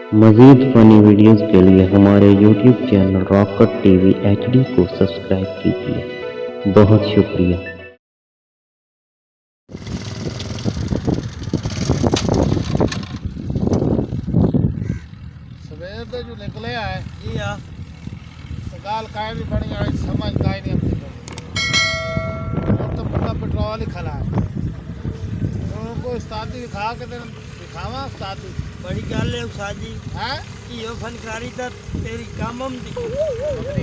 मज़ीद funny videos के लिए हमारे YouTube channel rock-cut TV HD को सब्सक्राइब कीजिए। बहुत शुक्रिया। सवेर दे जो निकले आए जी हाँ तो गाल काय भी बनी आई समझ काय नहीं अपनी बनी और तो मुका पेट्रोल ही खला है तो उनको उस्तादी दिखा के दिखावा उस्तादी बड़ी गल है उस्ताद जी हैं यो फनकारी तो तेरी कामम दी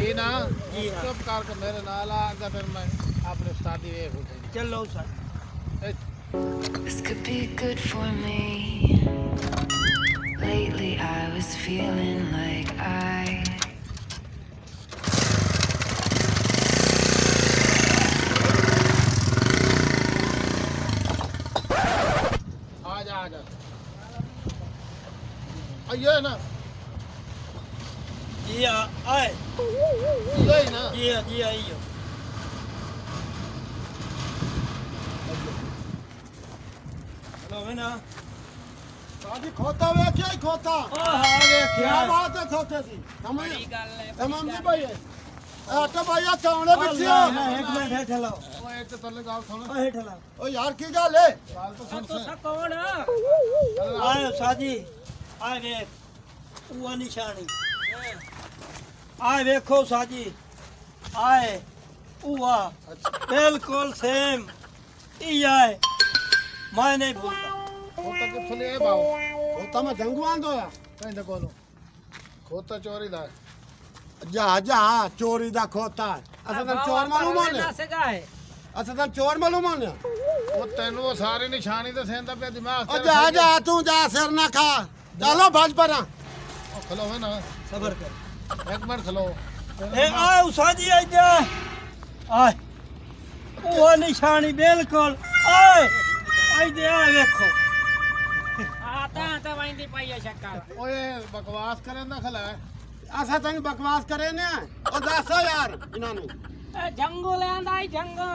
ये ना जी हाँ। चुप करके मेरे नाल आ अगर फिर मैं अपने उस्तादी वे हो गई चलो उस्ताद This could be good for me. Lately I was feeling like आ जा ये ना जी हाँ आए ये ही ना जी हाँ जी आई हो हेलो है ना साडी खोता वे क्या ही खोता ओ हाँ वे क्या बात है खोते की तमाम जी भाई आटा भाई चावड़े बिछियो एक मिनट है ठहरो ओए एक तो तले गाल सुन ओ है ठहरो ओ यार की गल है गाल तो सुन से कौन आए उस्ताद जी आए वे वो निशानी आए देखो उस्ताद जी आए हुआ बिल्कुल सेम ई आए मैं नहीं भूलता खोता के फले है बाऊ खोता में जंगवान दो या ਕਹਿੰਦੇ ਕੋਲੋਂ ਖੋਤਾ ਚੋਰੀ ਦਾ जा जा चोरी दा खोता असा तन चोर मालूम होने असा तन चोर मालूम होने ਉਹ ਤੈਨੂੰ ਉਹ ਸਾਰੇ ਨਿਸ਼ਾਨੀ ਤੇ ਸੈਂਦਾ ਪਿਆ ਦਿਮਾਗ ओ जा जा तू जा सिर ना खा चलो भाज परा ਉਹ ਖਲੋ ਹੈ ਨਾ सबर कर ਇੱਕ ਮਿੰਟ ਖਲੋ ए आए उस्ताद जी आइजा आए वो निशानी बिल्कुल आए आइजे आए देखो ਓਏ ਬਕਵਾਸ ਕਰਨ ਦਾ ਖਲਾ असा तन बकवास करे ने ओ दस यार इना नु ਜੰਗੋ ਲੈਂਦਾ ਹੀ ਜੰਗੋ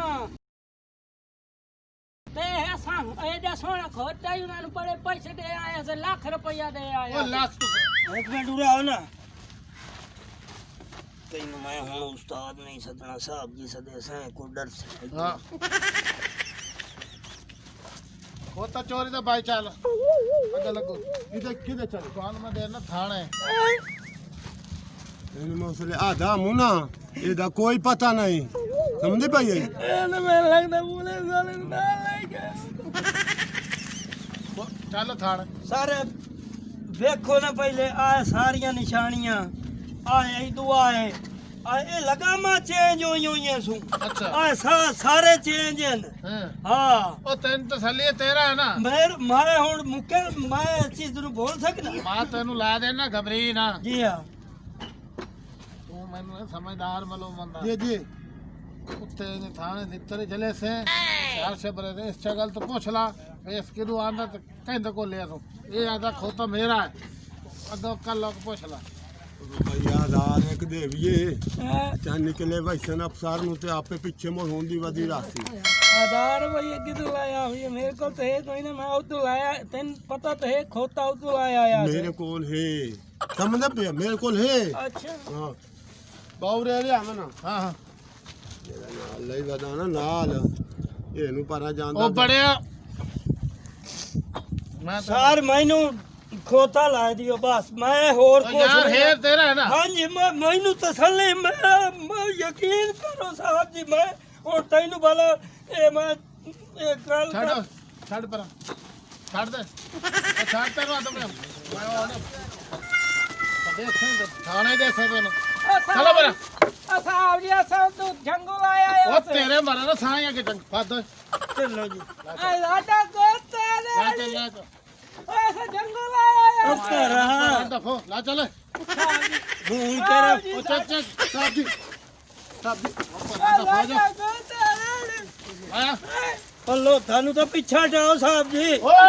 ਤੇ ਅਸਾਂ ਇਹਦਾ ਸੋਹਣਾ ਖੋਟਾ ਹੀ ਉਹਨਾਂ ਨੂੰ ਬੜੇ ਪੈਸੇ ਦੇ ਆਏ ਸੀ ਲੱਖ ਰੁਪਇਆ ਦੇ ਆਏ ਉਹ ਲੱਖ एक मिनट उड़ा हो ना तेन मैं हूं उस्ताद नहीं सदना साहब जी सदे से को डर से ਹਾਂ ਖੋਤਾ ਚੋਰੀ ਦਾ ਬਾਈ ਚੱਲ ਅੱਗੇ ਲੱਗੋ किधर किधर चल ਦੁਕਾਨ ਮੈਂ ਦੇਣਾ ਥਾਣੇ इन मौसले आधा मुना एदा कोई पता नहीं समझे भाई मैं लगता पुलिस वाले ना लेके ਚੱਲ ਥਾਣੇ सारे देखो ना पहले आए सारिया निशानियां आए इदू आए आए लगामा चेंज हुई हैं सु ਅੱਛਾ आए सारे चेंज हैं ਹਾਂ हाँ ਉਹ ਤੈਨੂੰ ਤਸੱਲੀ ਤੇਰਾ ਹੈ ਨਾ मैं हुन मुके मैं इस चीज नु बोल सकना ਮਾਂ ਤੈਨੂੰ ਲਾ ਦੇਣਾ ਘਬਰੀ ਨਾ जी हाँ ਤੂੰ ਮੈਨੂੰ ਸਮਝਦਾਰ ਮਲੋ ਬੰਦਾ जी जी ਉੱਤੇ ਨੇ ਥਾਣੇ ਦਿੱਤਰੇ ਚਲੇ ਸੇ ਚਾਰ ਸ਼ਬਰੇ ਦੇ ਇਸ ਗੱਲ ਤੋਂ ਪੁੱਛ ਲਾ ਇਸ ਕਿਦੋਂ ਆਂਦਾ ਤੇ ਕਹਿੰਦਾ ਕੋ ਲਿਆ ਤੂੰ ਇਹ ਆਂਦਾ ਖੋਤਾ ਮੇਰਾ ਹੈ ਅਦੋਂ ਕੱਲ ਲੋਕ ਪੁੱਛ ਲਾ भाई आधार एक देविए चाहे निकले वैसन अफसर नु ते आपे पीछे मोड़ होंदी वदी रासी ਆਧਾਰ ਭਈ ਕਿਦੋਂ ਲਾਇਆ ਹੋਈ ਮੇਰੇ ਕੋਲ ਤੇ ਹੈ ਕੋਈ ਨਾ ਮੈਂ ਉਦੋਂ ਲਾਇਆ ਤੈਨੂੰ ਪਤਾ ਤੇ ਹੈ ਖੋਤਾ ਉਦੋਂ ਲਾਇਆ ਆ मेरे कोल है समझ पे मेरे कोल है ਅੱਛਾ हां बाउरे रे आमना ਹਾਂ ਹਾਂ मेरा नाल ले वदाना नाल एनु परा जांदा ਉਹ ਬੜਿਆ ਮੈਂ ਤਾਂ सार मैनू खोता ला दियो बस मैं और ਉਹ कुछ ਯਾਰ नहीं- ਹੈ ਤੇਰਾ ਹੈ ਨਾ हाँ जी मैनू तसल्ली मैं यकीन करो साहब जी मैं और तैनू भला ए मैं एक गल ਛੱਡ ਛੱਡ ਪਰ ਛੱਡ ਦੇ ਉਹ ਛੱਡ ਤੇ ਰਵਾ ਦਮ ਮੈਂ ਉਹ ਨੇ ਦੇਖ ਸੇ ਥਾਣੇ ਦੇ ਸੇ ਤੈਨੂੰ ਚਲੋ ਬਰਾ ਸਾਹਿਬ ਜੀ ਅਸਾਂ ਤੋਂ ਜੰਗੋ ਲਾਇਆ ਉਹ ਤੇਰੇ ਮਾਰਾ ਨਾ ਸਾਂ ਕੇ ਜੰਗ ਫੱਦ चलो जी ਆ ਲਾਡਾ ਕੋਤੇ ਲੈ ਦੇ ਚੱਲ ਲੈ ਚੱਲ ਅਸਾਂ ਜੰਗੋ ਲਾਇਆ उसका रहा ਦਫੋ ਲਾ ਚੱਲ भूल कर ਉਹ ਚੱਕ ਚੱਕ ਸਾਹਿਬ ਜੀ ਸਾਹਿਬ ਜੀ ਲਾਡਾ ਕੋਤੇ ਆਇਆ पल्लो थानू तो पीछा जाओ साहब जी ਓਏ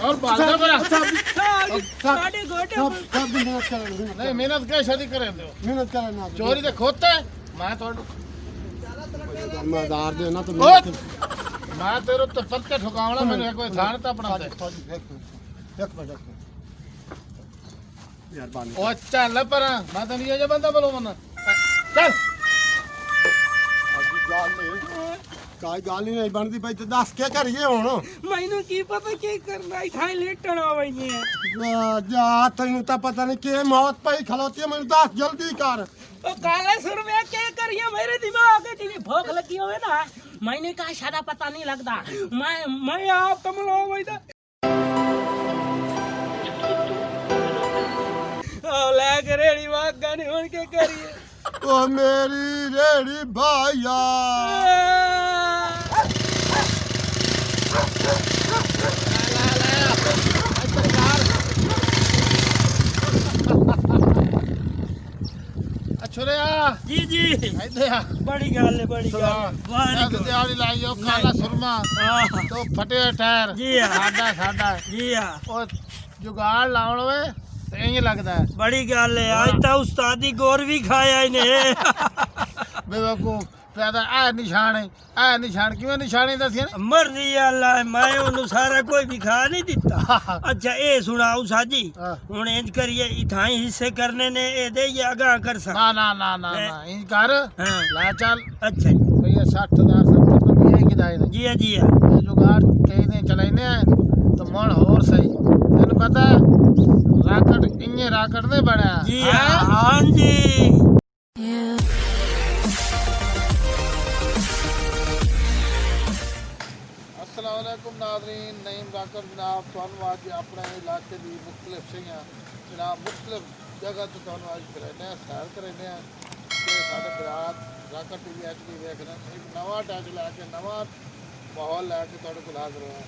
और बालदा बरा ਸਾਡੇ ਗੋਡੇ सब मेहनत करन नहीं मेहनत के शादी करें दो मेहनत करना चोरी तो खोते मैं तो मजार देना तो ओए मैं तेरे तो पत्ते ठुकावना मैंने कोई थान तो अपना दे एक मिनट मेहरबानी ओ चल पर मैं तो नहीं जो बंदा बोलो मन चल ਕਾਈ ਗੱਲ ਹੀ ਨਹੀਂ ਬਣਦੀ ਪਈ ਤੇ ਦੱਸ ਕੀ ਕਰੀਏ ਹੁਣ ਮੈਨੂੰ ਕੀ ਪਤਾ ਕੀ ਕਰਨਾ ਇਥਾਂ ਲੇਟਣ ਆਵਈਏ ਜਾ ਤੈਨੂੰ ਤਾਂ ਪਤਾ ਨਹੀਂ ਕਿ ਮੌਤ ਪਈ ਖਲੋਤੀ ਮੈਨੂੰ ਦੱਸ ਜਲਦੀ ਕਰ ਉਹ ਕਾਲੇ ਸੁਰਮੇ ਕੀ ਕਰੀਏ ਮੇਰੇ ਦਿਮਾਗ ਤੇ ਜਿਵੇਂ ਭੁੱਖ ਲੱਗੀ ਹੋਵੇ ਨਾ ਮੈਨੂੰ ਕਾ ਸਾਦਾ ਪਤਾ ਨਹੀਂ ਲੱਗਦਾ ਮੈਂ ਆਪ ਕਮਲਾ ਹੋਈਦਾ ਉਹ ਲੈ ਕੇ ਰੇੜੀ ਵਾਗਾ ਨਹੀਂ ਹੁਣ ਕੀ ਕਰੀਏ ਓ ਮੇਰੀ ਰੇੜੀ ਭਾਈਆ ਛੁਰੇ ਆ ਜੀ ਜੀ ਇੱਥੇ ਆ ਬੜੀ ਗੱਲ ਹੈ ਬੜੀ ਗੱਲ ਵਾਹ ਤੇ ਦਿਹਾੜੀ ਲਾਈ ਉਹ ਕਾਲਾ ਸੁਰਮਾ ਤੋ ਫਟੇ ਟਾਇਰ ਜੀ ਆ ਸਾਡਾ ਜੀ ਆ ਉਹ ਜੁਗਾੜ ਲਾਉਣ ਵੇ ਤੇ ਇੰਜ ਲੱਗਦਾ ਬੜੀ ਗੱਲ ਹੈ ਅੱਜ ਤਾਂ ਉਸਤਾਦੀ ਗੌਰ ਵੀ ਖਾਇਆ ਇਹਨੇ ਬੇਵਕੂਫ ਪੈਦਾ ਆ ਨਿਸ਼ਾਨ ਕਿਵੇਂ ਨਿਸ਼ਾਨੀ ਦੱਸਿਆ ਮਰਜ਼ੀ ਅੱਲਾ ਮੈਂ ਉਹਨੂੰ ਸਾਰਾ ਕੋਈ ਵਿਖਾ ਨਹੀਂ ਦਿੱਤਾ ਅੱਛਾ ਇਹ ਸੁਣਾਓ ਸਾਜੀ ਹੁਣ ਇੰਜ ਕਰੀਏ ਇਥਾਂ ਹੀ ਹਿੱਸੇ ਕਰਨੇ ਨੇ ਇਹਦੇ ਹੀ ਅਗਾਹ ਕਰ ਸਕ ਨਾ ਇੰਜ ਕਰ ਹਾਂ ਲੈ ਚੱਲ ਅੱਛਾ ਜੀ ਭਈਆ 60000 70 ਤੋਂ ਵੀ ਇਹ ਕਿਦਾਏ ਨੇ ਜੀ ਜੀ ਇਹ ਜੁਗਾੜ ਕਈ ਨੇ ਚਲਾਈਨੇ ਆ ਤਾਂ ਮਣ ਹੋਰ ਸਹੀ ਤੈਨੂੰ ਪਤਾ ਰਾਕਟ ਇੰਨੇ ਰਾਕਟ ਨੇ ਬਣਿਆ ਜੀ ਹਾਂ ਜੀ अस्सलामुअलैकुम नाज़रीन नईम राकट जनाब तुहानू अज अपने इलाके की मुख्तलिफ शैयां जनाब मुख्तलिफ जगह तो तुहानू अज कराने सैर कराने कि साढ़े बरात राकट टीवी HD वेख रहे हैं एक नवा टच लैके नवा माहौल लैके तुहाडे कोल हाज़र होया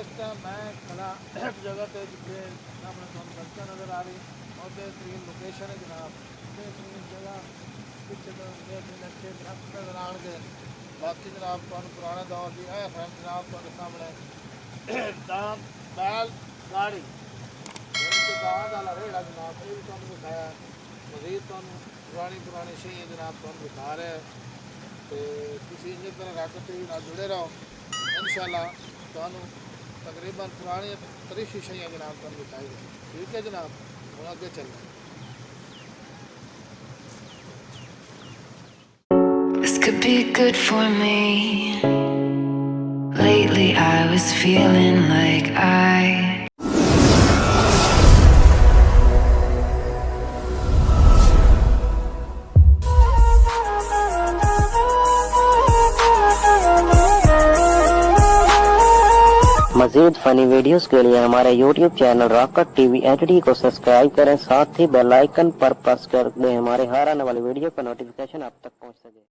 इस टाइम मैं खड़ा एक जगह पर जिथे सामने तुहानू सड़क नज़र आ रही और बेहतरीन लोकेशन है जनाब बेहतरीन जगह पिछले बेहतरीन अच्छे दरख्त नज़र आएंगे बाकी जनाब तुहानू पुराने दौर की है जनाब तुहाडे सामने दाम बैल गाड़ी दाद वाला रेड़ा जनाब ये भी तुहानू दिखाया मजीद तुहानू पुरानी शैयां जनाब तुहानू दिखा रहे हैं तो तुसीं इस तरह राकट टीवी नाल जुड़े रहो इंशाअल्लाह तुहानू तकरीबन पुरानी तरीफी शैयां जनाब तुहानू दिखाई ठीक है जनाब हुण अगे चलते This could be good for me. Lately I was feeling like मज़ीद फ़नी वीडियोस के लिए हमारे YouTube channel rock-cut TV HD को सब्सक्राइब करें, साथ ही बेल आइकन पर प्रेस कर दें हमारे हर आने वाली वीडियो का नोटिफिकेशन आप तक पहुंच सके।